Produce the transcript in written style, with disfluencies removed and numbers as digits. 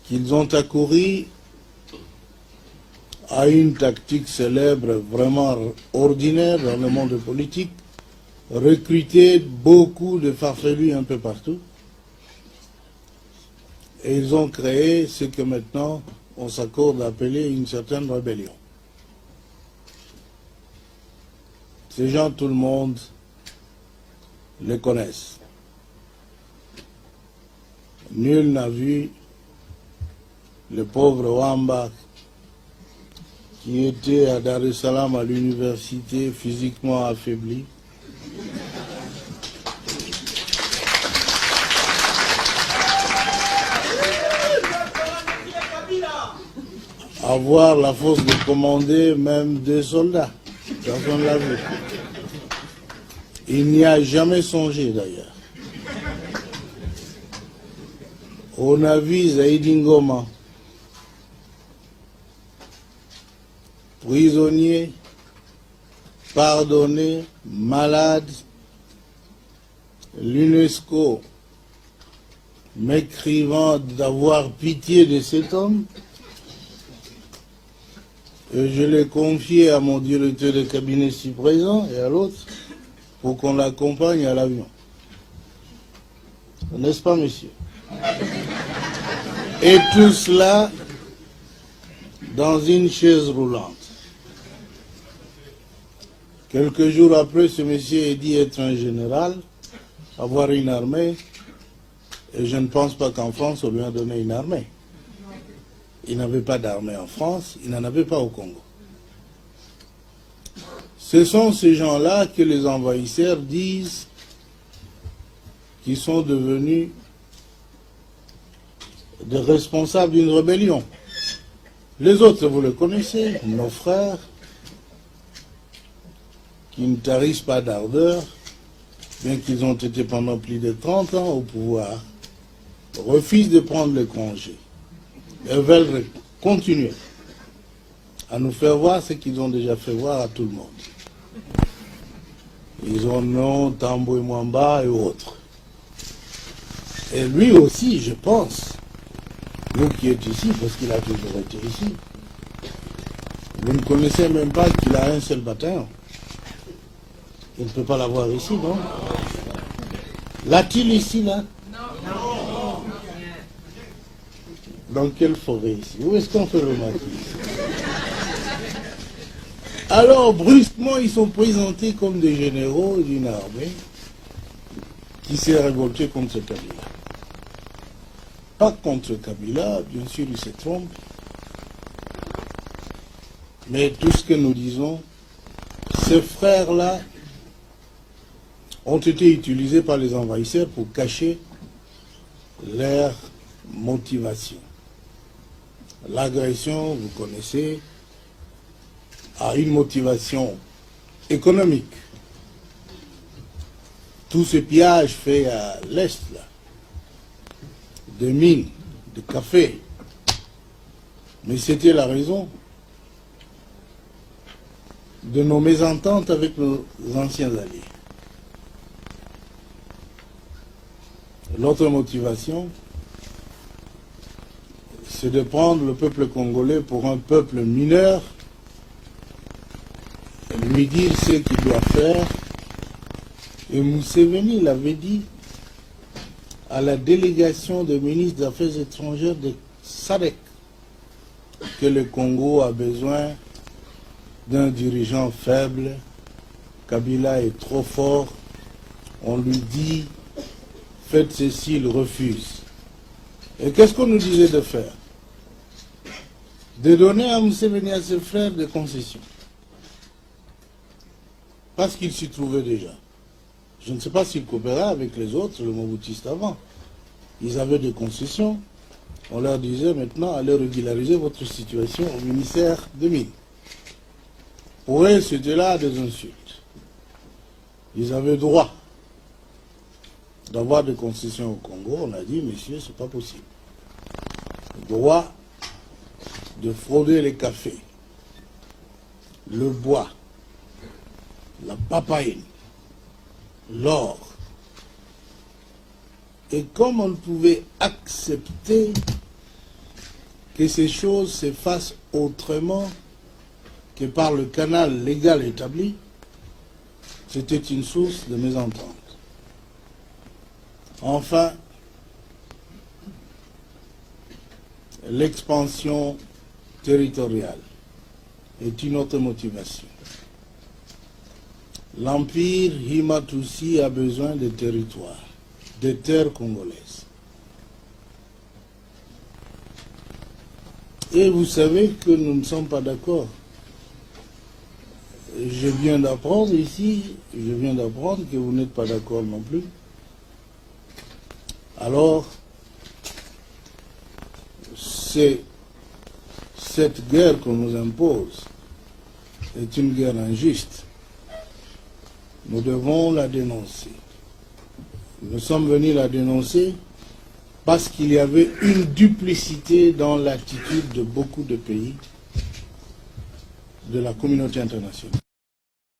qu'ils ont accouru à une tactique célèbre, vraiment ordinaire dans le monde politique, recruter beaucoup de farfelus un peu partout. Et ils ont créé ce que maintenant on s'accorde à appeler une certaine rébellion. Ces gens, tout le monde les connaisse. Nul n'a vu le pauvre Wamba qui était à Dar es Salaam à l'université physiquement affaibli. Avoir la force de commander même des soldats. Personne ne l'a vu. Il n'y a jamais songé d'ailleurs. On a vu Zaidi Ngoma, prisonnier, pardonné, malade, l'UNESCO m'écrivant d'avoir pitié de cet homme. Et je l'ai confié à mon directeur de cabinet ici présent et à l'autre pour qu'on l'accompagne à l'avion. N'est-ce pas, monsieur? Et tout cela dans une chaise roulante. Quelques jours après, ce monsieur est dit être un général, avoir une armée, et je ne pense pas qu'en France, on lui a donné une armée. Il n'avait pas d'armée en France, il n'en avait pas au Congo. Ce sont ces gens-là que les envahisseurs disent qu'ils sont devenus des responsables d'une rébellion. Les autres, vous le connaissez, nos frères, qui ne tarissent pas d'ardeur, bien qu'ils ont été pendant plus de 30 ans au pouvoir, refusent de prendre le congé. Ils veulent continuer à nous faire voir ce qu'ils ont déjà fait voir à tout le monde. Ils ont nom, Tambo et Mwamba et autres. Et lui aussi, je pense, nous qui êtes ici, parce qu'il a toujours été ici, vous ne connaissez même pas qu'il a un seul bataillon. Il ne peut pas l'avoir ici, non? L'a-t-il ici, là? Non. Dans quelle forêt ici? Où est-ce qu'on fait le maquis? Alors, brusquement, ils sont présentés comme des généraux d'une armée qui s'est révoltée contre Kabila. Pas contre Kabila, bien sûr, il se trompe. Mais tout ce que nous disons, ces frères-là ont été utilisés par les envahisseurs pour cacher leur motivation. L'agression, vous connaissez, a une motivation économique. Tout ce pillage fait à l'est, là, de mines, de café, mais c'était la raison de nos mésententes avec nos anciens alliés. L'autre motivation, c'est de prendre le peuple congolais pour un peuple mineur, et lui dire ce qu'il doit faire. Et Museveni l'avait dit à la délégation des ministres des Affaires étrangères de SADC, que le Congo a besoin d'un dirigeant faible. Kabila est trop fort. On lui dit, faites ceci, il refuse. Et qu'est-ce qu'on nous disait de faire? De donner à Museveni, à ses frères, des concessions. Parce qu'il s'y trouvait déjà. Je ne sais pas s'il coopérait avec les autres, le Mobutistes avant. Ils avaient des concessions. On leur disait maintenant, allez régulariser votre situation au ministère des Mines. Pour eux, c'était là des insultes. Ils avaient droit d'avoir des concessions au Congo. On a dit, messieurs, c'est pas possible. Droit de frauder les cafés, le bois, la papaye, l'or. Et comme on ne pouvait accepter que ces choses se fassent autrement que par le canal légal établi, c'était une source de mésentente. Enfin, l'expansion territoriale est une autre motivation. L'Empire Himatusi a besoin de territoires, de terres congolaises. Et vous savez que nous ne sommes pas d'accord. Je viens d'apprendre ici, que vous n'êtes pas d'accord non plus. Alors, cette guerre qu'on nous impose est une guerre injuste. Nous devons la dénoncer. Nous sommes venus la dénoncer parce qu'il y avait une duplicité dans l'attitude de beaucoup de pays de la communauté internationale.